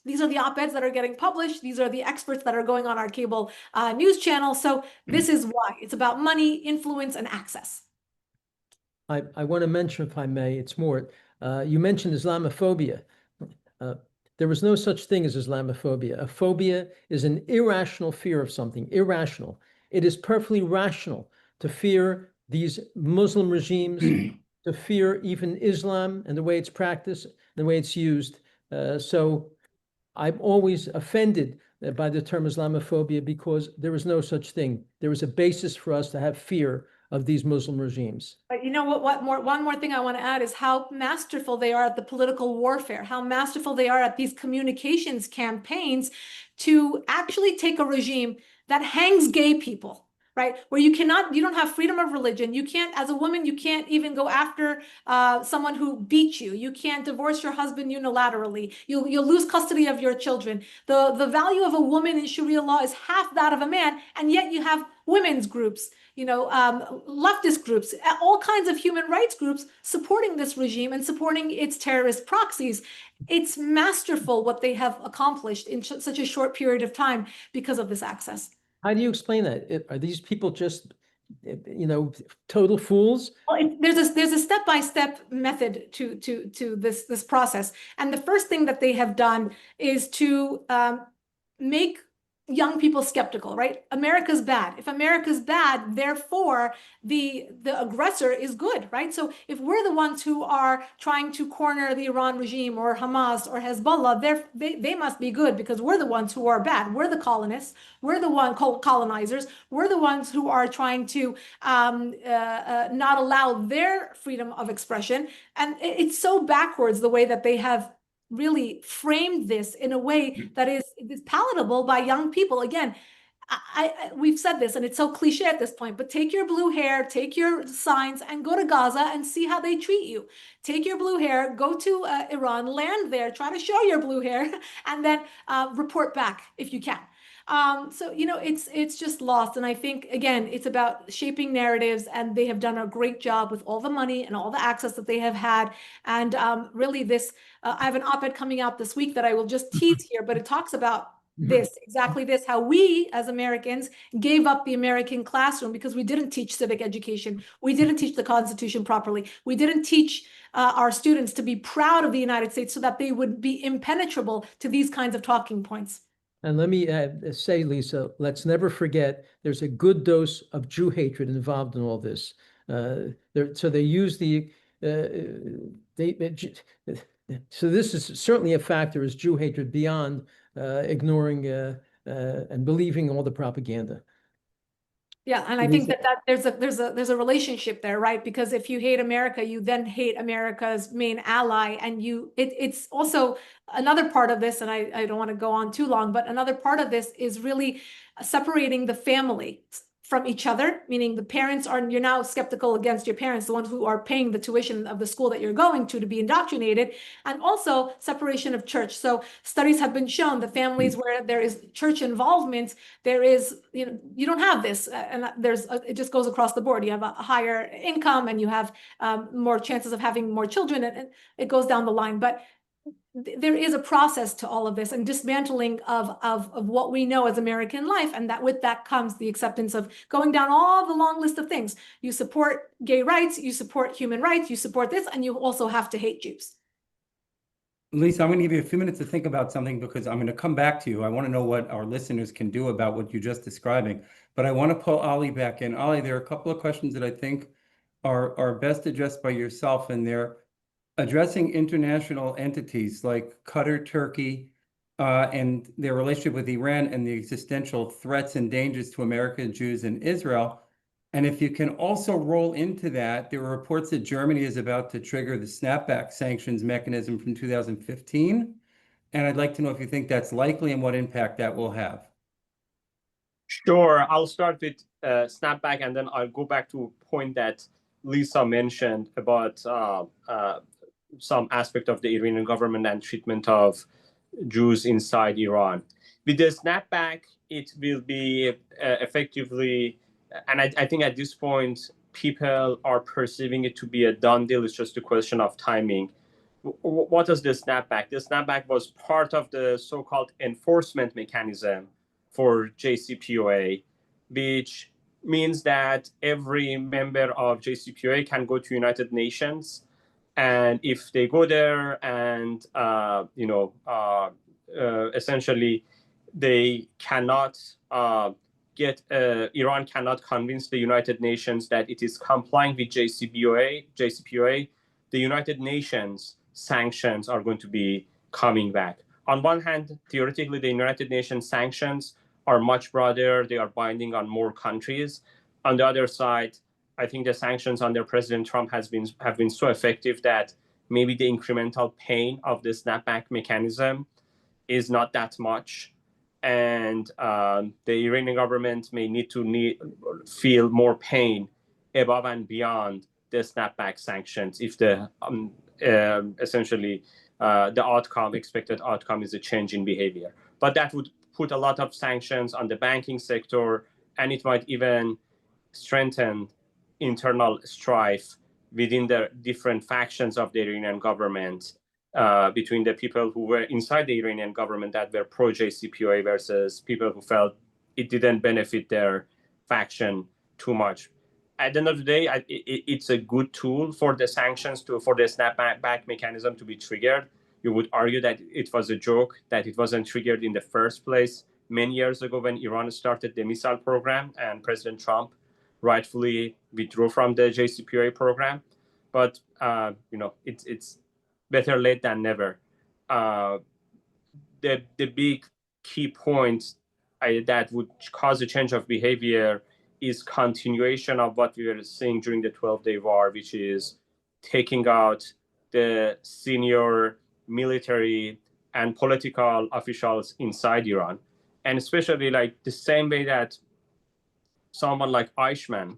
these are the op-eds that are getting published. These are the experts that are going on our cable news channel. So this is why. It's about money, influence, and access. I want to mention, if I may, it's more, you mentioned Islamophobia. There was no such thing as Islamophobia. A phobia is an irrational fear of something, irrational. It is perfectly rational to fear these Muslim regimes, to fear even Islam and the way it's practiced, the way it's used. So I'm always offended by the term Islamophobia, because there is no such thing. There is a basis for us to have fear of these Muslim regimes. But you know what? One more thing I want to add is how masterful they are at the political warfare, how masterful they are at these communications campaigns to actually take a regime that hangs gay people, right? Where you don't have freedom of religion. You can't, as a woman, you can't even go after someone who beat you. You can't divorce your husband unilaterally. You'll lose custody of your children. The value of a woman in Sharia law is half that of a man, and yet you have women's groups, leftist groups, all kinds of human rights groups supporting this regime and supporting its terrorist proxies. It's masterful what they have accomplished in such a short period of time because of this access. How do you explain that? Are these people just, total fools? Well, there's a step-by-step method to this process, and the first thing that they have done is to make young people skeptical, right? America's bad. If America's bad, therefore the aggressor is good, right? So if we're the ones who are trying to corner the Iran regime or Hamas or Hezbollah, they must be good because we're the ones who are bad. We're the colonists. We're the colonizers. We're the ones who are trying to not allow their freedom of expression. And it's so backwards the way that they have really framed this in a way that is palatable by young people. Again, we've said this and it's so cliche at this point, but take your blue hair, take your signs and go to Gaza and see how they treat you. Take your blue hair, go to Iran, land there, try to show your blue hair, and then report back if you can. So, it's just lost. And I think, again, it's about shaping narratives, and they have done a great job with all the money and all the access that they have had. And really I have an op-ed coming out this week that I will just tease here, but it talks about exactly this, how we as Americans gave up the American classroom because we didn't teach civic education. We didn't teach the Constitution properly. We didn't teach our students to be proud of the United States so that they would be impenetrable to these kinds of talking points. And let me say, Lisa, let's never forget there's a good dose of Jew hatred involved in all this. So they use so this is certainly a factor, is Jew hatred beyond ignoring and believing all the propaganda. Yeah, and I think that there's a relationship there, right? Because if you hate America, you then hate America's main ally, and it's also another part of this, and I don't want to go on too long, but another part of this is really separating the family from each other, meaning the parents you're now skeptical against your parents, the ones who are paying the tuition of the school that you're going to be indoctrinated, and also separation of church. So studies have been shown the families where there is church involvement, there is, you don't have this, and it just goes across the board. You have a higher income, and you have more chances of having more children, and it goes down the line. But there is a process to all of this, and dismantling of what we know as American life, and that with that comes the acceptance of going down all the long list of things. You support gay rights, you support human rights, you support this, and you also have to hate Jews. Lisa, I'm going to give you a few minutes to think about something, because I'm going to come back to you. I want to know what our listeners can do about what you're just describing. But I want to pull Ali back in. Ali, there are a couple of questions that I think are best addressed by yourself, and they're addressing international entities like Qatar, Turkey, and their relationship with Iran, and the existential threats and dangers to American Jews and Israel. And if you can also roll into that, there are reports that Germany is about to trigger the snapback sanctions mechanism from 2015. And I'd like to know if you think that's likely and what impact that will have. Sure. I'll start with snapback, and then I'll go back to a point that Lisa mentioned about some aspect of the Iranian government and treatment of Jews inside Iran. With the snapback, it will be effectively, and I think at this point, people are perceiving it to be a done deal. It's just a question of timing. What is the snapback? The snapback was part of the so-called enforcement mechanism for JCPOA, which means that every member of JCPOA can go to United Nations, and if they go there and essentially they cannot Iran cannot convince the United Nations that it is complying with JCPOA, the United Nations sanctions are going to be coming back. On one hand, theoretically, the United Nations sanctions are much broader. They are binding on more countries. On the other side, I think the sanctions under President Trump have been so effective that maybe the incremental pain of the snapback mechanism is not that much. And the Iranian government may need to feel more pain above and beyond the snapback sanctions if the essentially the expected outcome is a change in behavior. But that would put a lot of sanctions on the banking sector, and it might even strengthen internal strife within the different factions of the Iranian government, between the people who were inside the Iranian government that were pro-JCPOA versus people who felt it didn't benefit their faction too much. At the end of the day, it's a good tool for the sanctions, for the snapback mechanism to be triggered. You would argue that it was a joke, that it wasn't triggered in the first place many years ago when Iran started the missile program and President Trump rightfully withdrew from the JCPOA program. But it's better late than never. The big key point that would cause a change of behavior is continuation of what we were seeing during the 12-day war, which is taking out the senior military and political officials inside Iran. And especially like the same way that someone like Eichmann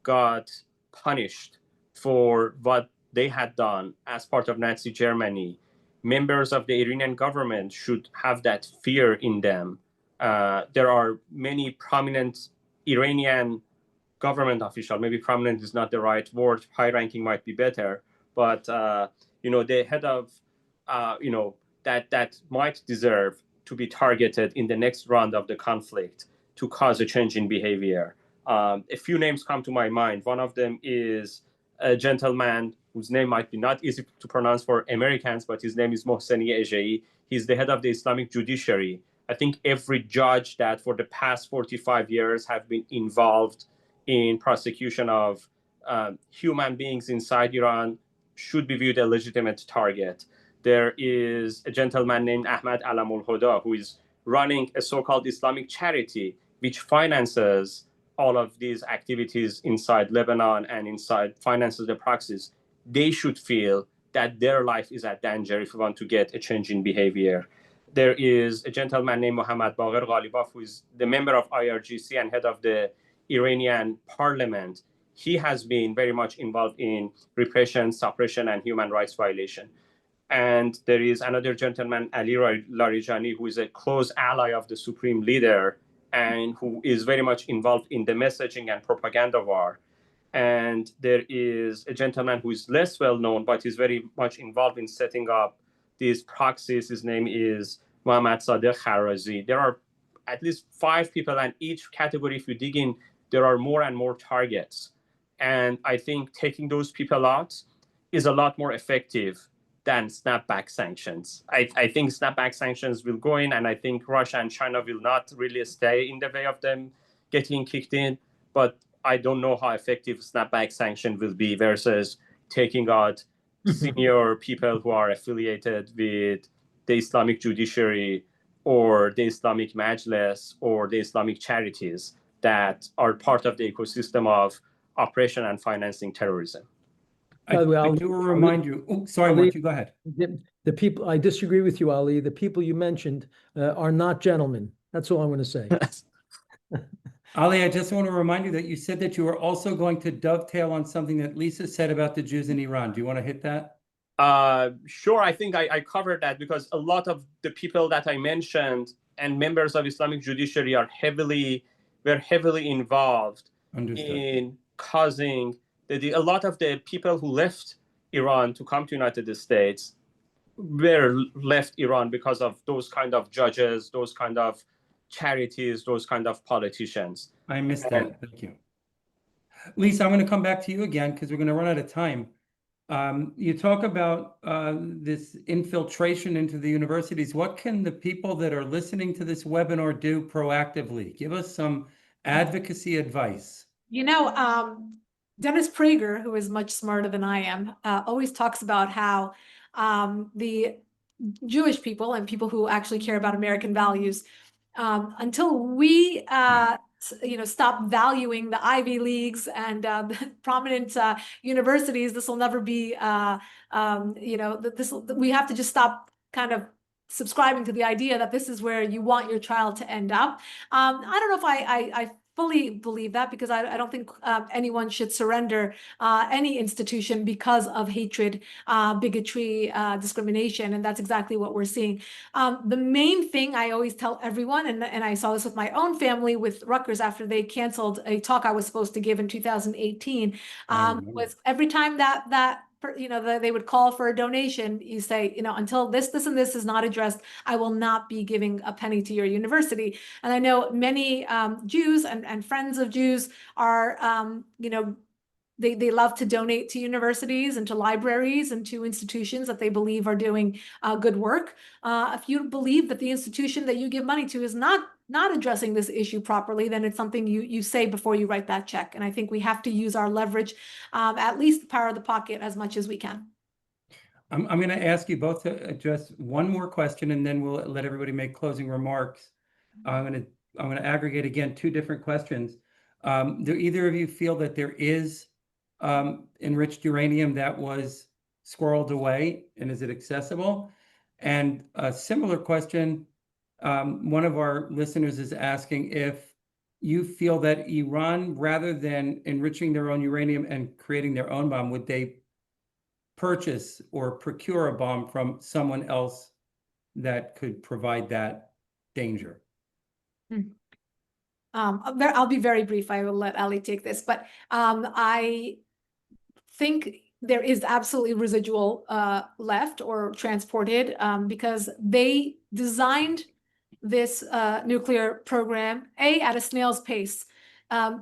got punished for what they had done as part of Nazi Germany, members of the Iranian government should have that fear in them. There are many prominent Iranian government officials, maybe prominent is not the right word, high-ranking might be better, but the head of, that might deserve to be targeted in the next round of the conflict to cause a change in behavior. A few names come to my mind. One of them is a gentleman whose name might be not easy to pronounce for Americans, but his name is Mohseni Ejei. He's the head of the Islamic judiciary. I think every judge that for the past 45 years have been involved in prosecution of human beings inside Iran should be viewed a legitimate target. There is a gentleman named Ahmad Alamul Hoda who is running a so-called Islamic charity which finances all of these activities inside Lebanon and inside finances the proxies, they should feel that their life is at danger if we want to get a change in behavior. There is a gentleman named Mohammad Bagher Ghalibaf, who is the member of IRGC and head of the Iranian parliament. He has been very much involved in repression, suppression, and human rights violation. And there is another gentleman, Ali Larijani, who is a close ally of the supreme leader and who is very much involved in the messaging and propaganda war. And there is a gentleman who is less well known, but is very much involved in setting up these proxies. His name is Mohammad Sadegh Kharazi. There are at least 5 people, and each category, if you dig in, there are more and more targets. And I think taking those people out is a lot more effective than snapback sanctions. I think snapback sanctions will go in, and I think Russia and China will not really stay in the way of them getting kicked in. But I don't know how effective snapback sanction will be versus taking out senior people who are affiliated with the Islamic judiciary or the Islamic Majlis or the Islamic charities that are part of the ecosystem of operation and financing terrorism. By the way, I do remind you. Oh, sorry, Ali, Mark, go ahead. the people, I disagree with you, Ali. The people you mentioned are not gentlemen. That's all I'm going to say. Ali, I just want to remind you that you said that you were also going to dovetail on something that Lisa said about the Jews in Iran. Do you want to hit that? Sure, I think I covered that because a lot of the people that I mentioned and members of Islamic judiciary were heavily involved in causing a lot of the people who left Iran to come to United States were left Iran because of those kind of judges, those kind of charities, those kind of politicians. I missed that. Thank you. Lisa, I'm going to come back to you again because we're going to run out of time. You talk about this infiltration into the universities. What can the people that are listening to this webinar do proactively? Give us some advocacy advice. You know, Dennis Prager, who is much smarter than I am, always talks about how the Jewish people and people who actually care about American values, until we stop valuing the Ivy Leagues and prominent universities, this will never be, we have to just stop kind of subscribing to the idea that this is where you want your child to end up. I don't know if I fully believe that, because I don't think anyone should surrender any institution because of hatred, bigotry, discrimination, and that's exactly what we're seeing. The main thing I always tell everyone, and I saw this with my own family with Rutgers after they canceled a talk I was supposed to give in 2018, was every time that they would call for a donation, you say, until this and this is not addressed, I will not be giving a penny to your university. And I know many Jews and friends of Jews are, they love to donate to universities and to libraries and to institutions that they believe are doing good work. If you believe that the institution that you give money to is not addressing this issue properly, then it's something you say before you write that check. And I think we have to use our leverage, at least the power of the pocket, as much as we can. I'm going to ask you both to address one more question, and then we'll let everybody make closing remarks. I'm going to aggregate again 2 different questions. Do either of you feel that there is enriched uranium that was squirreled away, and is it accessible? And a similar question, one of our listeners is asking if you feel that Iran, rather than enriching their own uranium and creating their own bomb, would they purchase or procure a bomb from someone else that could provide that danger? I'll be very brief. I will let Ali take this, but I think there is absolutely residual left or transported, because they designed this nuclear program at a snail's pace,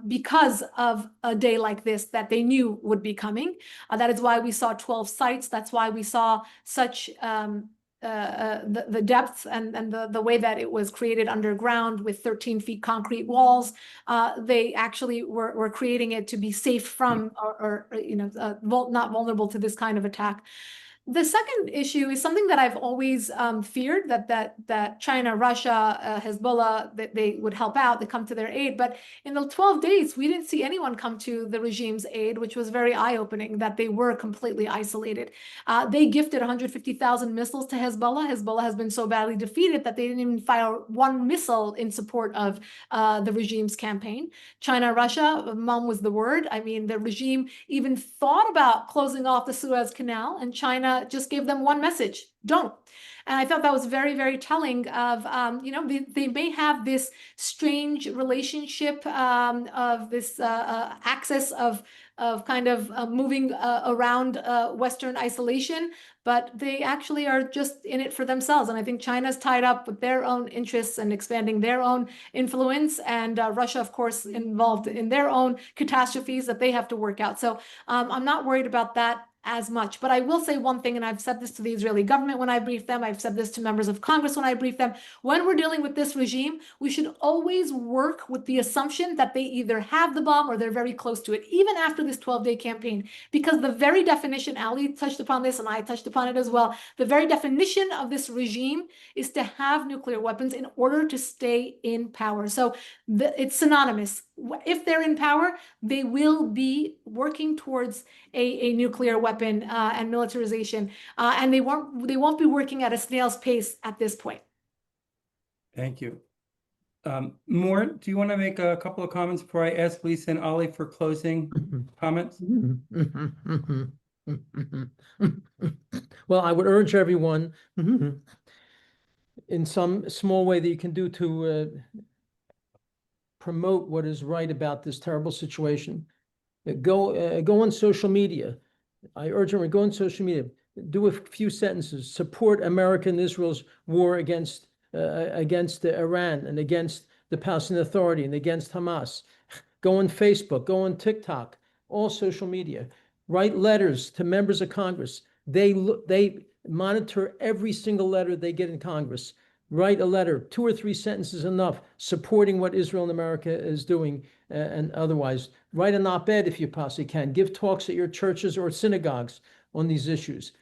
because of a day like this that they knew would be coming. That is why we saw 12 sites. That's why we saw such the depth and the way that it was created underground with 13 feet concrete walls. They actually were creating it to be safe from, or not vulnerable to this kind of attack. The second issue is something that I've always feared, that China, Russia, Hezbollah, that they would help out, they come to their aid. But in the 12 days, we didn't see anyone come to the regime's aid, which was very eye-opening that they were completely isolated. They gifted 150,000 missiles to Hezbollah. Hezbollah has been so badly defeated that they didn't even fire one missile in support of the regime's campaign. China, Russia, mom was the word. I mean, the regime even thought about closing off the Suez Canal, and China just gave them one message: don't. And I thought that was very, very telling of, they may have this strange relationship of this access of kind of moving around Western isolation, but they actually are just in it for themselves. And I think China's tied up with their own interests and expanding their own influence, and Russia, of course, involved in their own catastrophes that they have to work out. So I'm not worried about that as much. But I will say one thing, and I've said this to the Israeli government when I brief them, I've said this to members of Congress when I brief them: when we're dealing with this regime, we should always work with the assumption that they either have the bomb or they're very close to it, even after this 12-day campaign. Because the very definition, Ali touched upon this and I touched upon it as well, the very definition of this regime is to have nuclear weapons in order to stay in power. So it's synonymous. If they're in power, they will be working towards a nuclear weapon and militarization, and they won't be working at a snail's pace at this point. Thank you. Mort, do you want to make a couple of comments before I ask Lisa and Ali for closing comments? Well, I would urge everyone in some small way that you can do to promote what is right about this terrible situation. Go on social media. I urge everyone, go on social media, do a few sentences, support America and Israel's war against Iran and against the Palestinian Authority and against Hamas. Go on Facebook, go on TikTok, all social media. Write letters to members of Congress. They monitor every single letter they get in Congress. Write a letter, 2 or 3 sentences enough, supporting what Israel and America is doing, and otherwise. Write an op-ed if you possibly can. Give talks at your churches or synagogues on these issues.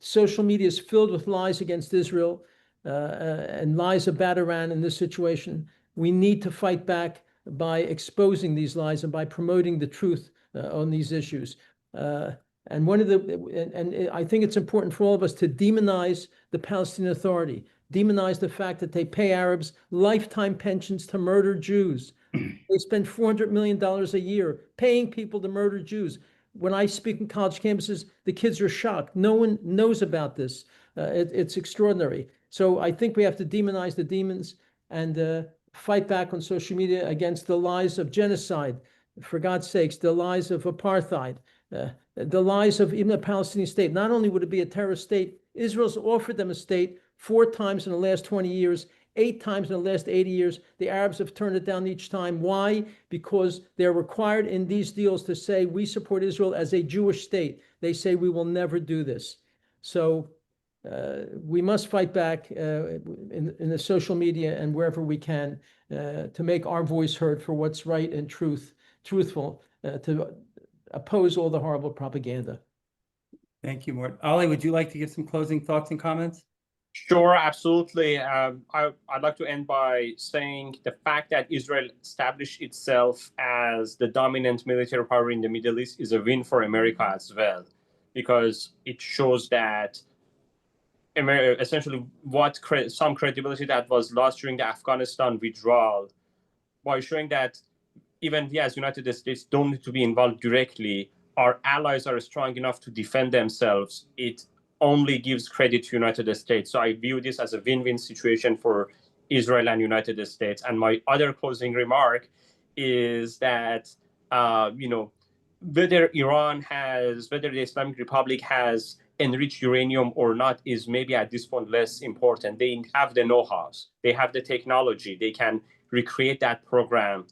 Social media is filled with lies against Israel and lies about Iran in this situation. We need to fight back by exposing these lies and by promoting the truth on these issues. And I think it's important for all of us to demonize the Palestinian Authority, demonize the fact that they pay Arabs lifetime pensions to murder Jews. They spend $400 million a year paying people to murder Jews. When I speak in college campuses, the kids are shocked. No one knows about this. It's extraordinary. So I think we have to demonize the demons and fight back on social media against the lies of genocide, for God's sakes, the lies of apartheid, the lies of even a Palestinian state. Not only would it be a terrorist state, Israel's offered them a state 4 times in the last 20 years, 8 times in the last 80 years. The Arabs have turned it down each time. Why? Because they're required in these deals to say, we support Israel as a Jewish state. They say, we will never do this. So we must fight back in the social media and wherever we can to make our voice heard for what's right and truthful, to oppose all the horrible propaganda. Thank you, Mort. Ali, would you like to give some closing thoughts and comments? Sure, absolutely. I'd like to end by saying the fact that Israel established itself as the dominant military power in the Middle East is a win for America as well, because it shows that essentially some credibility that was lost during the Afghanistan withdrawal, by showing that even we as United States don't need to be involved directly, our allies are strong enough to defend themselves. It only gives credit to United States. So I view this as a win-win situation for Israel and United States. And my other closing remark is that, whether the Islamic Republic has enriched uranium or not is maybe at this point less important. They have the know-hows, they have the technology, they can recreate that program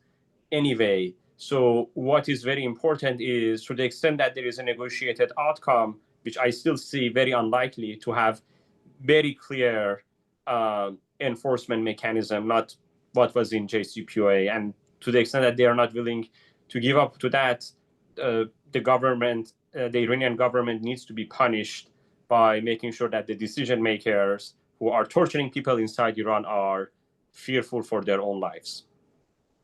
anyway. So what is very important is, to the extent that there is a negotiated outcome, which I still see very unlikely, to have very clear enforcement mechanism, not what was in JCPOA. And to the extent that they are not willing to give up to that, the Iranian government needs to be punished by making sure that the decision makers who are torturing people inside Iran are fearful for their own lives.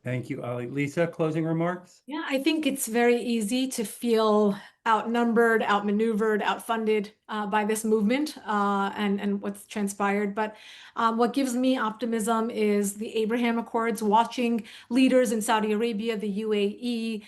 Thank you, Ali. Lisa, closing remarks? Yeah, I think it's very easy to feel outnumbered, outmaneuvered, outfunded by this movement and what's transpired. But what gives me optimism is the Abraham Accords, watching leaders in Saudi Arabia, the UAE,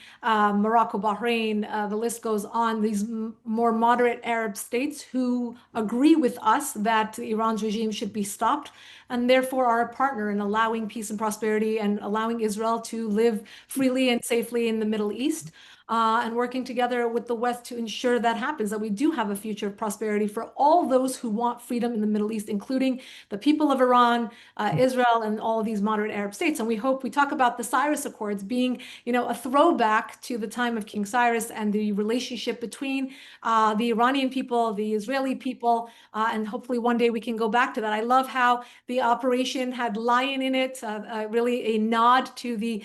Morocco, Bahrain, the list goes on, these more moderate Arab states who agree with us that Iran's regime should be stopped and therefore are a partner in allowing peace and prosperity and allowing Israel to live freely and safely in the Middle East. And working together with the West to ensure that happens, that we do have a future of prosperity for all those who want freedom in the Middle East, including the people of Iran, Israel, and all of these moderate Arab states. And we hope, we talk about the Cyrus Accords being, a throwback to the time of King Cyrus and the relationship between the Iranian people, the Israeli people, and hopefully one day we can go back to that. I love how the operation had lion in it, really a nod to the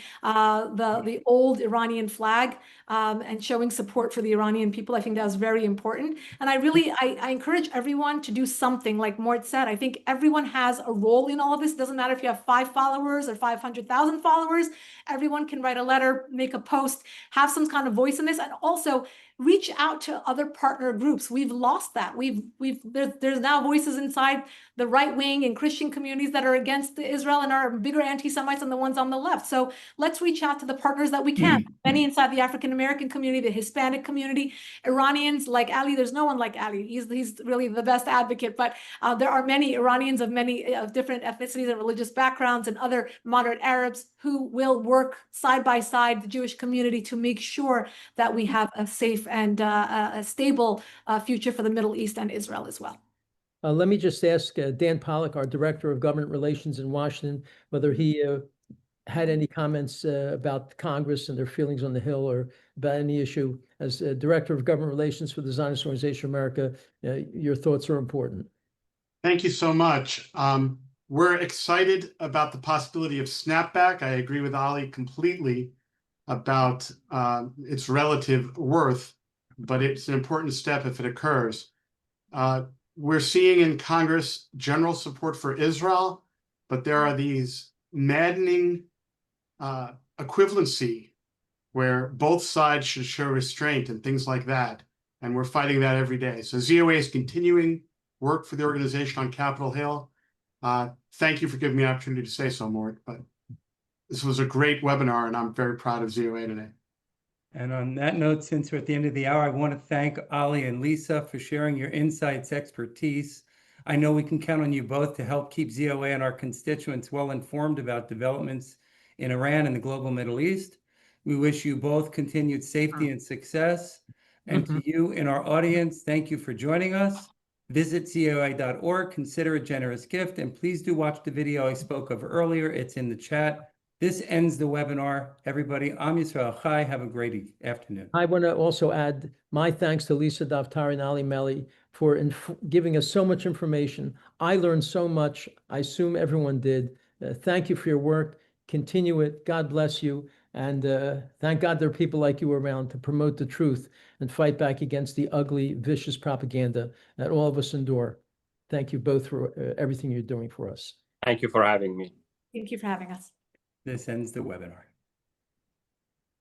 old Iranian flag. And showing support for the Iranian people. I think that was very important. And I encourage everyone to do something like Mort said. I think everyone has a role in all of this. It doesn't matter if you have 5 followers or 500,000 followers. Everyone can write a letter, make a post, have some kind of voice in this, and also reach out to other partner groups. We've lost that. There's now voices inside the right wing and Christian communities that are against Israel and are bigger anti-Semites than the ones on the left. So let's reach out to the partners that we can. Many inside the African American community, the Hispanic community, Iranians like Ali. There's no one like Ali. He's really the best advocate. But there are many Iranians of many different ethnicities and religious backgrounds and other moderate Arabs who will work side by side the Jewish community to make sure that we have a safe and a stable future for the Middle East and Israel as well. Let me just ask Dan Pollock, our Director of Government Relations in Washington, whether he had any comments about Congress and their feelings on the Hill or about any issue. As Director of Government Relations for the Zionist Organization of America, your thoughts are important. Thank you so much. We're excited about the possibility of snapback. I agree with Ali completely about its relative worth, but it's an important step if it occurs. We're seeing in Congress general support for Israel, but there are these maddening equivalency where both sides should show restraint and things like that. And we're fighting that every day. So ZOA is continuing work for the organization on Capitol Hill. Thank you for giving me the opportunity to say so, Mort. But this was a great webinar, and I'm very proud of ZOA today. And on that note, since we're at the end of the hour, I want to thank Ali and Lisa for sharing your insights, expertise. I know we can count on you both to help keep ZOA and our constituents well informed about developments in Iran and the global Middle East. We wish you both continued safety and success. And to you in our audience, thank you for joining us. Visit ZOA.org, consider a generous gift, and please do watch the video I spoke of earlier. It's in the chat. This ends the webinar. Everybody, Am Yisrael Chai. Have a great afternoon. I want to also add my thanks to Lisa Daftari and Ali Meli for giving us so much information. I learned so much. I assume everyone did. Thank you for your work. Continue it. God bless you. And thank God there are people like you around to promote the truth and fight back against the ugly, vicious propaganda that all of us endure. Thank you both for everything you're doing for us. Thank you for having me. Thank you for having us. This ends the webinar.